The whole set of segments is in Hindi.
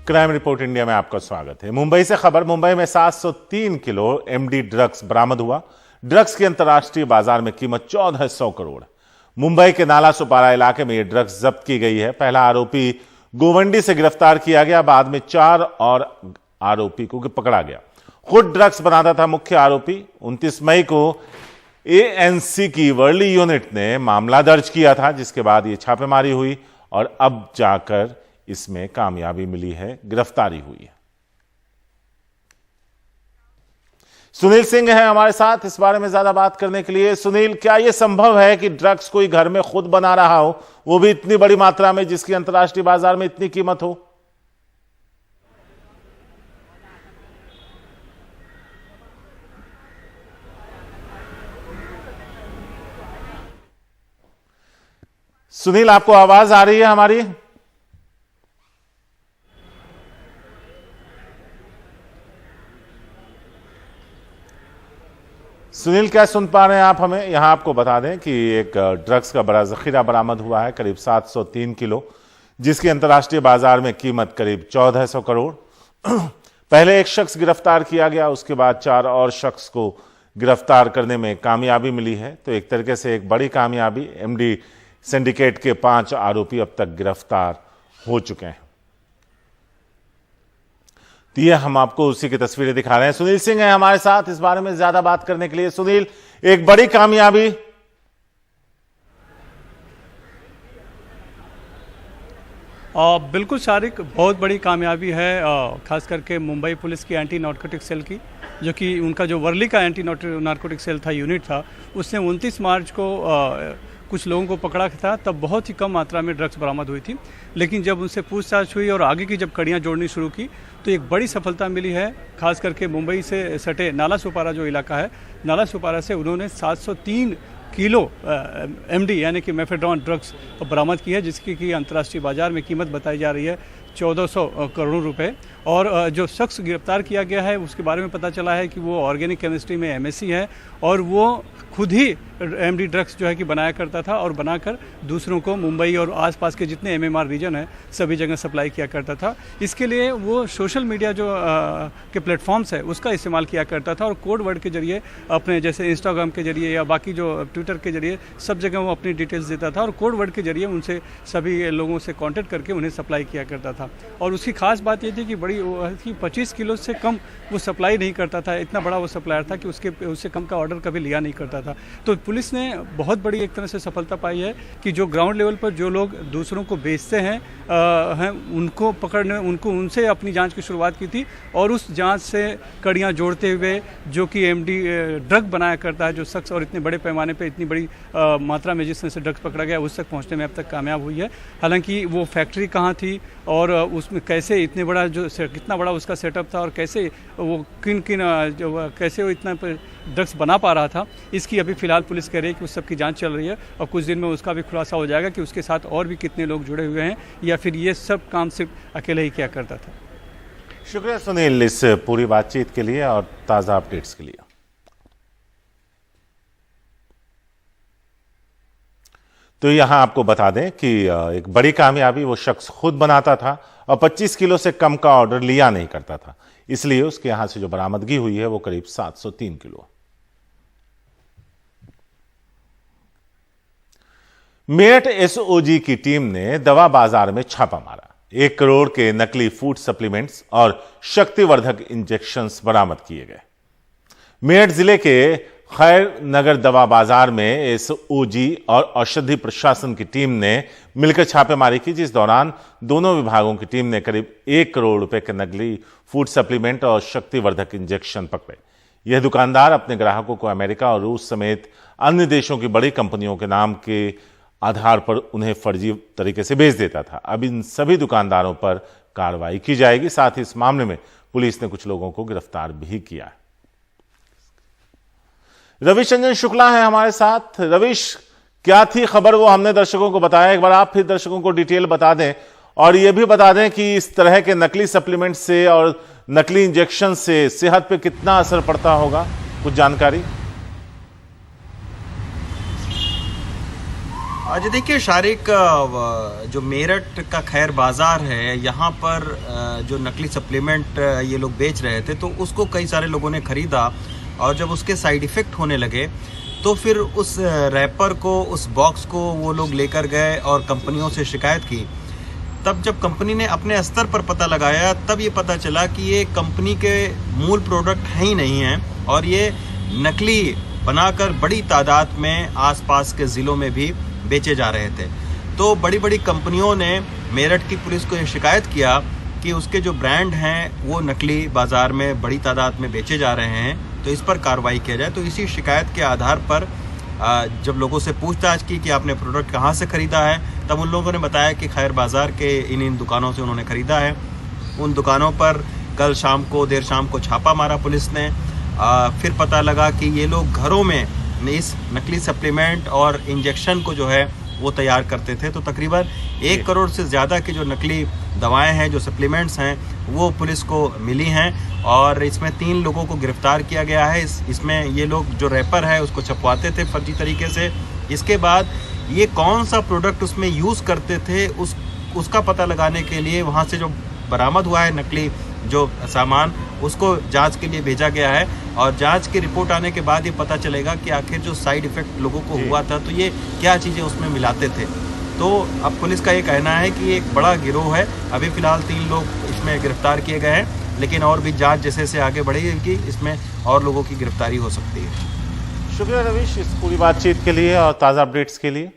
क्राइम रिपोर्ट इंडिया में आपका स्वागत है। मुंबई से खबर। मुंबई में 703 किलो एमडी ड्रग्स बरामद हुआ। ड्रग्स की अंतर्राष्ट्रीय बाजार में कीमत 1400 करोड़। मुंबई के नाला सुपारा इलाके में यह ड्रग्स जब्त की गई है। पहला आरोपी गोवंडी से गिरफ्तार किया गया, बाद में 4 और आरोपी को पकड़ा गया। खुद ड्रग्स बनाता था मुख्य आरोपी। 29 मई को एएनसी की वर्ली यूनिट ने मामला दर्ज किया था, जिसके बाद यह छापेमारी हुई और अब जाकर इसमें कामयाबी मिली है, गिरफ्तारी हुई है। सुनील सिंह है हमारे साथ इस बारे में ज्यादा बात करने के लिए। सुनील, क्या यह संभव है कि ड्रग्स कोई घर में खुद बना रहा हो, वो भी इतनी बड़ी मात्रा में, जिसकी अंतर्राष्ट्रीय बाजार में इतनी कीमत हो? सुनील, आपको आवाज आ रही है हमारी? सुनील, क्या सुन पा रहे हैं आप हमें? यहां आपको बता दें कि एक ड्रग्स का बड़ा जखीरा बरामद हुआ है, करीब 703 किलो, जिसकी अंतर्राष्ट्रीय बाजार में कीमत करीब 1400 करोड़। पहले एक शख्स गिरफ्तार किया गया, उसके बाद 4 और शख्स को गिरफ्तार करने में कामयाबी मिली है। तो एक तरीके से एक बड़ी कामयाबी। एमडी सिंडिकेट के 5 आरोपी अब तक गिरफ्तार हो चुके हैं। तो ये हम आपको उसी की तस्वीरें दिखा रहे हैं। सुनील सिंह है हमारे साथ इस बारे में ज्यादा बात करने के लिए। सुनील, एक बड़ी कामयाबी। बिल्कुल शारिक, बहुत बड़ी कामयाबी है, खास करके मुंबई पुलिस की एंटी नारकोटिक सेल की, जो कि उनका जो वर्ली का एंटी नारकोटिक सेल था, यूनिट था, उसने 29 मार्च को कुछ लोगों को पकड़ा था। तब बहुत ही कम मात्रा में ड्रग्स बरामद हुई थी, लेकिन जब उनसे पूछताछ हुई और आगे की जब कड़ियाँ जोड़नी शुरू की तो एक बड़ी सफलता मिली है। खास करके मुंबई से सटे नाला सुपारा जो इलाका है, नाला सुपारा से उन्होंने 703 किलो एमडी यानी कि मेफेड्रॉन ड्रग्स बरामद की है, जिसकी की अंतर्राष्ट्रीय बाजार में कीमत बताई जा रही है 1400 करोड़ रुपए। और जो शख्स गिरफ्तार किया गया है उसके बारे में पता चला है कि वो ऑर्गेनिक केमिस्ट्री में एमएससी है और वो खुद ही एमडी ड्रग्स जो है कि बनाया करता था और बनाकर दूसरों को मुंबई और आसपास के जितने एमएमआर रीजन है सभी जगह सप्लाई किया करता था। इसके लिए वो सोशल मीडिया जो के प्लेटफॉर्म्स है उसका इस्तेमाल किया करता था और कोड वर्ड के जरिए अपने, जैसे इंस्टाग्राम के जरिए या बाकी जो ट्विटर के जरिए सब जगह वो अपनी डिटेल्स देता था और कोड वर्ड के जरिए उनसे सभी लोगों से कॉन्टेक्ट करके उन्हें सप्लाई किया करता था। और उसकी खास बात ये थी कि बड़ी 25 किलो से कम वो सप्लाई नहीं करता था। इतना बड़ा वो सप्लायर था कि उससे कम का ऑर्डर कभी लिया नहीं करता था। तो पुलिस ने बहुत बड़ी एक तरह से सफलता पाई है कि जो ग्राउंड लेवल पर जो लोग दूसरों को बेचते हैं उनको पकड़ने, उनसे अपनी जांच की शुरुआत की थी और उस जांच से कड़ियां जोड़ते हुए जो कि एमडी ड्रग बनाया करता है जो शख्स, और इतने बड़े पैमाने पे इतनी बड़ी मात्रा में जिसने से ड्रग्स पकड़ा गया, उस तक पहुंचने में अब तक कामयाब हुई है। हालांकि वो फैक्ट्री कहाँ थी और उसमें कैसे इतने बड़ा कितना बड़ा उसका सेटअप था और कैसे वो कैसे वो इतना ड्रग्स बना पा रहा था, इसकी अभी फिलहाल पुलिस कह रही है कि उस सब की जांच चल रही है और कुछ दिन में उसका भी खुलासा हो जाएगा कि उसके साथ और भी कितने लोग जुड़े हुए हैं या फिर ये सब काम सिर्फ अकेले ही क्या करता था। शुक्रिया सुनील इस पूरी बातचीत के लिए और ताजा अपडेट्स के लिए। तो यहां आपको बता दें कि एक बड़ी कामयाबी, वो शख्स खुद बनाता था और 25 किलो से कम का ऑर्डर लिया नहीं करता था, इसलिए उसके यहां से जो बरामदगी हुई है वो करीब 703 किलो। मेरठ एसओजी की टीम ने दवा बाजार में छापा मारा। 1 करोड़ के नकली फूड सप्लीमेंट्स और शक्तिवर्धक इंजेक्शंस बरामद किए गए। मेरठ जिले के खैर नगर दवा बाजार में एसओजी और औषधि प्रशासन की टीम ने मिलकर छापेमारी की, जिस दौरान दोनों विभागों की टीम ने करीब 1 करोड़ रुपए के नकली फूड सप्लीमेंट और शक्तिवर्धक इंजेक्शन पकड़े। यह दुकानदार अपने ग्राहकों को अमेरिका और रूस समेत अन्य देशों की बड़ी कंपनियों के नाम के आधार पर उन्हें फर्जी तरीके से बेच देता था। अब इन सभी दुकानदारों पर कार्रवाई की जाएगी। साथ ही इस मामले में पुलिस ने कुछ लोगों को गिरफ्तार भी किया है। रविश रंजन शुक्ला है हमारे साथ। रविश, क्या थी खबर, वो हमने दर्शकों को बताया, एक बार आप फिर दर्शकों को डिटेल बता दें और यह भी बता दें कि इस तरह के नकली सप्लीमेंट से और नकली इंजेक्शन से सेहत पे कितना असर पड़ता होगा, कुछ जानकारी? आज देखिए शारिक, जो मेरठ का खैर बाज़ार है, यहाँ पर जो नकली सप्लीमेंट ये लोग बेच रहे थे, तो उसको कई सारे लोगों ने ख़रीदा और जब उसके साइड इफ़ेक्ट होने लगे तो फिर उस रैपर को, उस बॉक्स को वो लोग लेकर गए और कंपनियों से शिकायत की। तब जब कंपनी ने अपने स्तर पर पता लगाया तब ये पता चला कि ये कंपनी के मूल प्रोडक्ट हैं ही नहीं हैं और ये नकली बनाकर बड़ी तादाद में आसपास के ज़िलों में भी बेचे जा रहे थे। तो बड़ी बड़ी कंपनियों ने मेरठ की पुलिस को ये शिकायत किया कि उसके जो ब्रांड हैं वो नकली बाज़ार में बड़ी तादाद में बेचे जा रहे हैं, तो इस पर कार्रवाई किया जाए। तो इसी शिकायत के आधार पर जब लोगों से पूछताछ की कि आपने प्रोडक्ट कहाँ से ख़रीदा है, तब उन लोगों ने बताया कि खैर बाज़ार के इन दुकानों से उन्होंने ख़रीदा है। उन दुकानों पर कल शाम को, देर शाम को छापा मारा पुलिस ने। फिर पता लगा कि ये लोग घरों में इस नकली सप्लीमेंट और इंजेक्शन को जो है वो तैयार करते थे। तो तकरीबन 1 करोड़ से ज़्यादा की जो नकली दवाएं हैं, जो सप्लीमेंट्स हैं, वो पुलिस को मिली हैं और इसमें 3 लोगों को गिरफ्तार किया गया है। इसमें ये लोग जो रैपर है उसको छपवाते थे फर्जी तरीके से। इसके बाद ये कौन सा प्रोडक्ट उसमें यूज़ करते थे उसका पता लगाने के लिए वहाँ से जो बरामद हुआ है नकली जो सामान, उसको जांच के लिए भेजा गया है और जांच की रिपोर्ट आने के बाद ये पता चलेगा कि आखिर जो साइड इफ़ेक्ट लोगों को हुआ था तो ये क्या चीज़ें उसमें मिलाते थे। तो अब पुलिस का ये कहना है कि ये एक बड़ा गिरोह है। अभी फ़िलहाल 3 लोग इसमें गिरफ्तार किए गए हैं, लेकिन और भी जांच जैसे से आगे बढ़ेगी इसमें और लोगों की गिरफ्तारी हो सकती है। शुक्रिया रवीश इस पूरी बातचीत के लिए और ताज़ा अपडेट्स के लिए।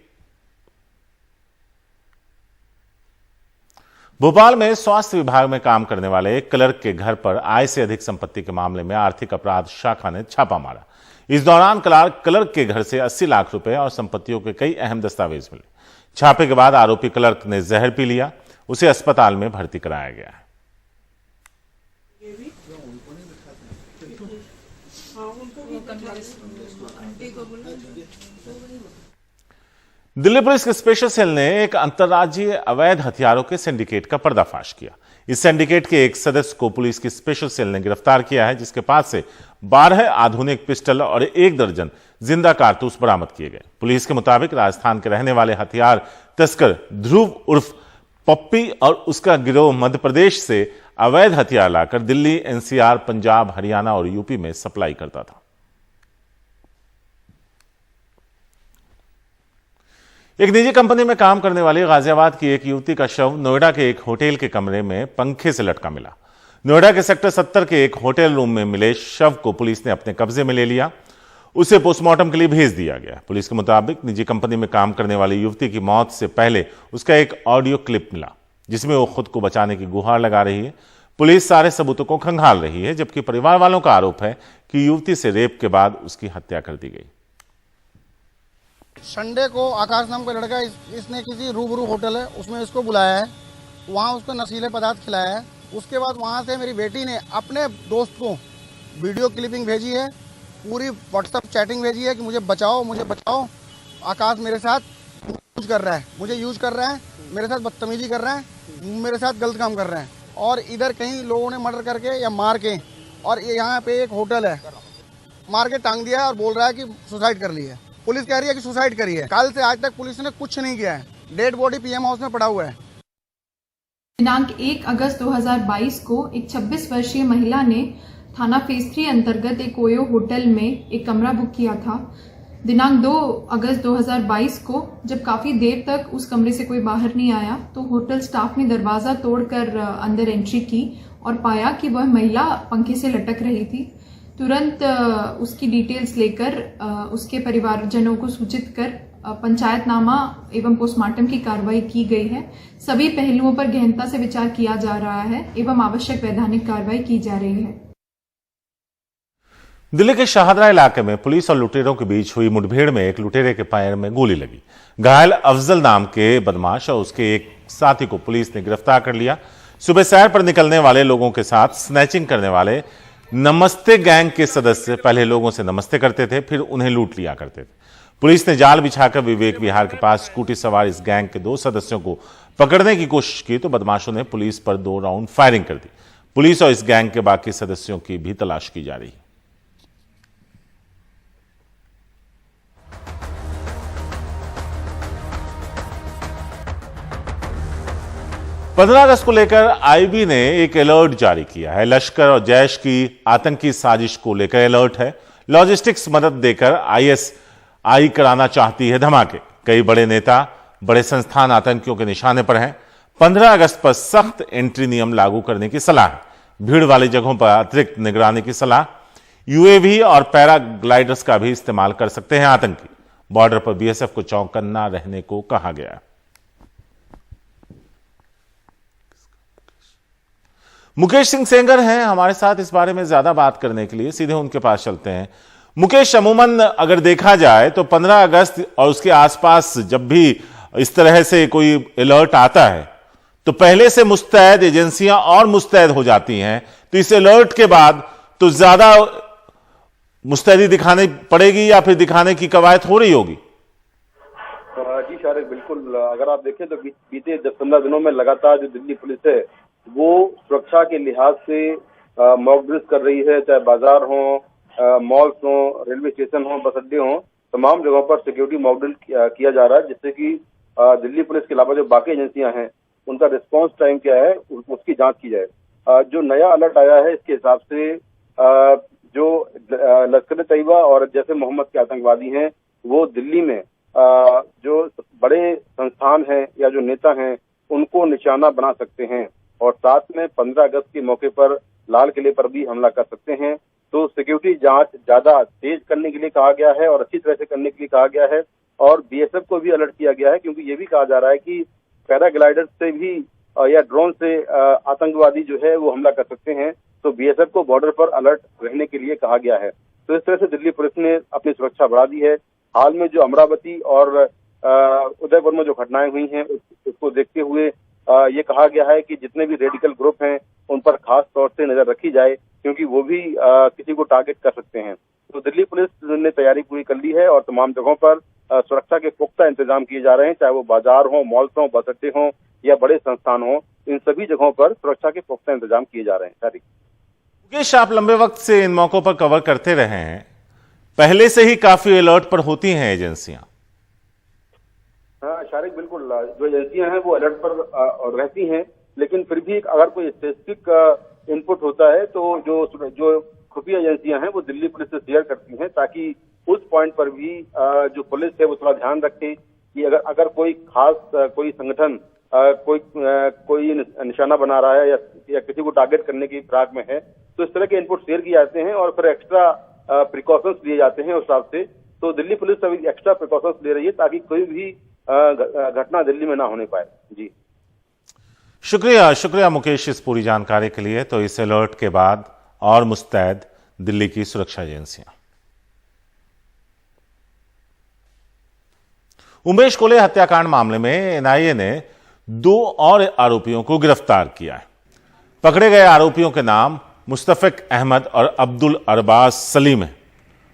भोपाल में स्वास्थ्य विभाग में काम करने वाले एक क्लर्क के घर पर आय से अधिक संपत्ति के मामले में आर्थिक अपराध शाखा ने छापा मारा। इस दौरान क्लर्क के घर से 80 लाख रुपए और संपत्तियों के कई अहम दस्तावेज मिले। छापे के बाद आरोपी क्लर्क ने जहर पी लिया, उसे अस्पताल में भर्ती कराया गया है। दिल्ली पुलिस के स्पेशल सेल ने एक अंतर्राज्यीय अवैध हथियारों के सिंडिकेट का पर्दाफाश किया। इस सिंडिकेट के एक सदस्य को पुलिस की स्पेशल सेल ने गिरफ्तार किया है, जिसके पास से 12 आधुनिक पिस्टल और 1 दर्जन जिंदा कारतूस बरामद किए गए। पुलिस के मुताबिक राजस्थान के रहने वाले हथियार तस्कर ध्रुव उर्फ पप्पी और उसका गिरोह मध्य प्रदेश से अवैध हथियार लाकर दिल्ली, एनसीआर, पंजाब, हरियाणा और यूपी में सप्लाई करता था। एक निजी कंपनी में काम करने वाली गाजियाबाद की एक युवती का शव नोएडा के एक होटल के कमरे में पंखे से लटका मिला। नोएडा के सेक्टर 70 के एक होटल रूम में मिले शव को पुलिस ने अपने कब्जे में ले लिया। उसे पोस्टमार्टम के लिए भेज दिया गया। पुलिस के मुताबिक निजी कंपनी में काम करने वाली युवती की मौत से पहले उसका एक ऑडियो क्लिप मिला, जिसमें वो खुद को बचाने की गुहार लगा रही है। पुलिस सारे सबूतों को खंगाल रही है, जबकि परिवार वालों का आरोप है कि युवती से रेप के बाद उसकी हत्या कर दी गई। संडे को आकाश नाम का लड़का इसने किसी रूबरू होटल है उसमें इसको बुलाया है, वहाँ उसको नशीले पदार्थ खिलाया है। उसके बाद वहाँ से मेरी बेटी ने अपने दोस्त को वीडियो क्लिपिंग भेजी है, पूरी व्हाट्सएप चैटिंग भेजी है कि मुझे बचाओ, आकाश मेरे साथ यूज कर रहा है, मुझे यूज कर रहा है, मेरे साथ बदतमीजी कर रहा है, मेरे साथ गलत काम कर रहे हैं। और इधर कहीं लोगों ने मर्डर करके या मार के, और ये यहाँ पे एक होटल है, मार के टांग दिया है और बोल रहा है कि सुसाइड कर ली है। पुलिस कह रही है कि सुसाइड करी है। कल से आज तक पुलिस ने कुछ नहीं किया है। डेड बॉडी पीएम हाउस में पड़ा हुआ है। दिनांक 1 अगस्त 2022 को एक 26 वर्षीय महिला ने थाना फेज 3 अंतर्गत एक ओयो होटल में एक कमरा बुक किया था। दिनांक 2 अगस्त 2022 को जब काफी देर तक उस कमरे से कोई बाहर नहीं आया तो होटल स्टाफ ने दरवाजा तोड़कर अंदर एंट्री की और पाया कि वह महिला पंखे से लटक रही थी। तुरंत उसकी डिटेल्स लेकर उसके परिवारजनों को सूचित कर पंचायतनामा एवं पोस्टमार्टम की कार्रवाई की गई है। सभी पहलुओं पर गहनता से विचार किया जा रहा है एवं आवश्यक वैधानिक कार्रवाई की जा रही है। दिल्ली के शाहदरा इलाके में पुलिस और लुटेरों के बीच हुई मुठभेड़ में एक लुटेरे के पैर में गोली लगी। घायल अफजल नाम के बदमाश और उसके एक साथी को पुलिस ने गिरफ्तार कर लिया। सुबह सैर पर निकलने वाले लोगों के साथ स्नैचिंग करने वाले नमस्ते गैंग के सदस्य पहले लोगों से नमस्ते करते थे, फिर उन्हें लूट लिया करते थे। पुलिस ने जाल बिछाकर विवेक विहार के पास स्कूटी सवार इस गैंग के 2 सदस्यों को पकड़ने की कोशिश की तो बदमाशों ने पुलिस पर 2 राउंड फायरिंग कर दी। पुलिस और इस गैंग के बाकी सदस्यों की भी तलाश की जा रही है। 15 अगस्त को लेकर आईबी ने एक अलर्ट जारी किया है। लश्कर और जैश की आतंकी साजिश को लेकर अलर्ट है। लॉजिस्टिक्स मदद देकर आईएसआई कराना चाहती है धमाके। कई बड़े नेता, बड़े संस्थान आतंकियों के निशाने पर हैं। 15 अगस्त पर सख्त एंट्री नियम लागू करने की सलाह है। भीड़ वाली जगहों पर अतिरिक्त निगरानी की सलाह। यूएवी और पैराग्लाइडर्स का भी इस्तेमाल कर सकते हैं आतंकी। बॉर्डर पर बीएसएफ को चौकन्ना रहने को कहा गया है। मुकेश सिंह सेंगर हैं हमारे साथ इस बारे में ज्यादा बात करने के लिए। सीधे उनके पास चलते हैं। मुकेश, अमूमन अगर देखा जाए तो 15 अगस्त और उसके आसपास जब भी इस तरह से कोई अलर्ट आता है तो पहले से मुस्तैद एजेंसियां और मुस्तैद हो जाती हैं। तो इस अलर्ट के बाद तो ज्यादा मुस्तैदी दिखानी पड़ेगी या फिर दिखाने की कवायद हो रही होगी? जी शारिक, बिल्कुल। अगर आप देखें तो बीते 10-15 दिनों में लगातार जो दिल्ली पुलिस है वो सुरक्षा के लिहाज से मॉक ड्रिल्स कर रही है। चाहे बाजार हो, मॉल्स हो, रेलवे स्टेशन हो, बस अड्डे हो, तमाम जगहों पर सिक्योरिटी मॉक ड्रिल किया जा रहा है, जिससे कि दिल्ली पुलिस के अलावा जो बाकी एजेंसियां हैं उनका रिस्पांस टाइम क्या है उसकी जांच की जाए। जो नया अलर्ट आया है इसके हिसाब से जो लश्कर तैयबा और जैसे मोहम्मद के आतंकवादी हैं वो दिल्ली में जो बड़े संस्थान हैं या जो नेता हैं उनको निशाना बना सकते हैं और साथ में 15 अगस्त के मौके पर लाल किले पर भी हमला कर सकते हैं। तो सिक्योरिटी जांच ज्यादा तेज करने के लिए कहा गया है और अच्छी तरह से करने के लिए कहा गया है और बीएसएफ को भी अलर्ट किया गया है, क्योंकि ये भी कहा जा रहा है कि पैराग्लाइडर से भी या ड्रोन से आतंकवादी जो है वो हमला कर सकते हैं। तो बीएसएफ को बॉर्डर पर अलर्ट रहने के लिए कहा गया है। तो इस तरह से दिल्ली पुलिस ने अपनी सुरक्षा बढ़ा दी है। हाल में जो अमरावती और उदयपुर में जो घटनाएं हुई हैं उसको देखते हुए ये कहा गया है कि जितने भी रेडिकल ग्रुप हैं उन पर खास तौर से नजर रखी जाए, क्योंकि वो भी किसी को टारगेट कर सकते हैं। तो दिल्ली पुलिस ने तैयारी पूरी कर ली है और तमाम जगहों पर सुरक्षा के पुख्ता इंतजाम किए जा रहे हैं, चाहे वो बाजार हो, मॉल्स हो, बस अड्डे हो या बड़े संस्थान हो। इन सभी जगहों पर सुरक्षा के पुख्ता इंतजाम किए जा रहे हैं। मुकेश, आप लंबे वक्त से इन मौकों पर कवर करते रहे हैं, पहले से ही काफी अलर्ट पर होती हैं एजेंसियां। हाँ शारिक, बिल्कुल। जो एजेंसियां हैं वो अलर्ट पर रहती हैं, लेकिन फिर भी अगर कोई स्पेसिफिक इनपुट होता है तो जो खुफिया एजेंसियां हैं वो दिल्ली पुलिस से शेयर करती हैं, ताकि उस पॉइंट पर भी जो पुलिस है वो थोड़ा ध्यान रखे कि अगर कोई खास कोई संगठन कोई निशाना बना रहा है या किसी को टारगेट करने की फिराक में है तो इस तरह के इनपुट शेयर किए जाते हैं और फिर एक्स्ट्रा प्रिकॉशंस लिए जाते हैं उस हिसाब से। तो दिल्ली पुलिस अभी एक्स्ट्रा प्रिकॉशंस ले रही है ताकि कोई भी घटना दिल्ली में ना होने पाए। जी शुक्रिया मुकेश इस पूरी जानकारी के लिए। तो इस अलर्ट के बाद और मुस्तैद दिल्ली की सुरक्षा एजेंसियां। उमेश कोले हत्याकांड मामले में एनआईए ने 2 और आरोपियों को गिरफ्तार किया है। पकड़े गए आरोपियों के नाम मुस्तफिक अहमद और अब्दुल अरबाज सलीम है।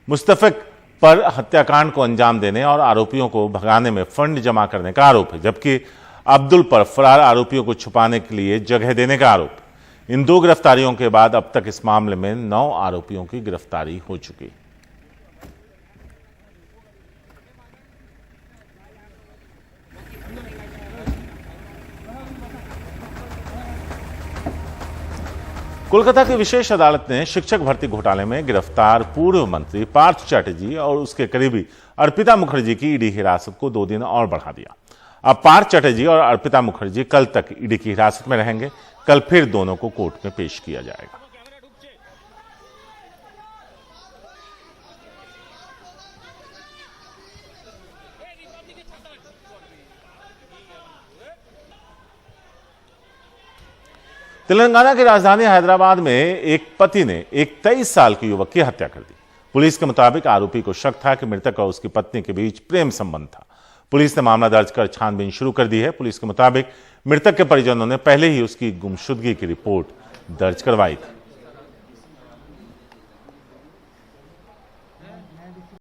मुस्तफिक पर हत्याकांड को अंजाम देने और आरोपियों को भगाने में फंड जमा करने का आरोप है, जबकि अब्दुल पर फरार आरोपियों को छुपाने के लिए जगह देने का आरोप। इन 2 गिरफ्तारियों के बाद अब तक इस मामले में 9 आरोपियों की गिरफ्तारी हो चुकी है। कोलकाता की विशेष अदालत ने शिक्षक भर्ती घोटाले में गिरफ्तार पूर्व मंत्री पार्थ चैटर्जी और उसके करीबी अर्पिता मुखर्जी की ईडी हिरासत को 2 दिन और बढ़ा दिया। अब पार्थ चैटर्जी और अर्पिता मुखर्जी कल तक ईडी की हिरासत में रहेंगे। कल फिर दोनों को कोर्ट में पेश किया जाएगा। तेलंगाना की राजधानी हैदराबाद में एक पति ने एक 23 साल के युवक की हत्या कर दी। पुलिस के मुताबिक आरोपी को शक था कि मृतक और उसकी पत्नी के बीच प्रेम संबंध था। पुलिस ने मामला दर्ज कर छानबीन शुरू कर दी है। पुलिस के मुताबिक मृतक के परिजनों ने पहले ही उसकी गुमशुदगी की रिपोर्ट दर्ज करवाई थी।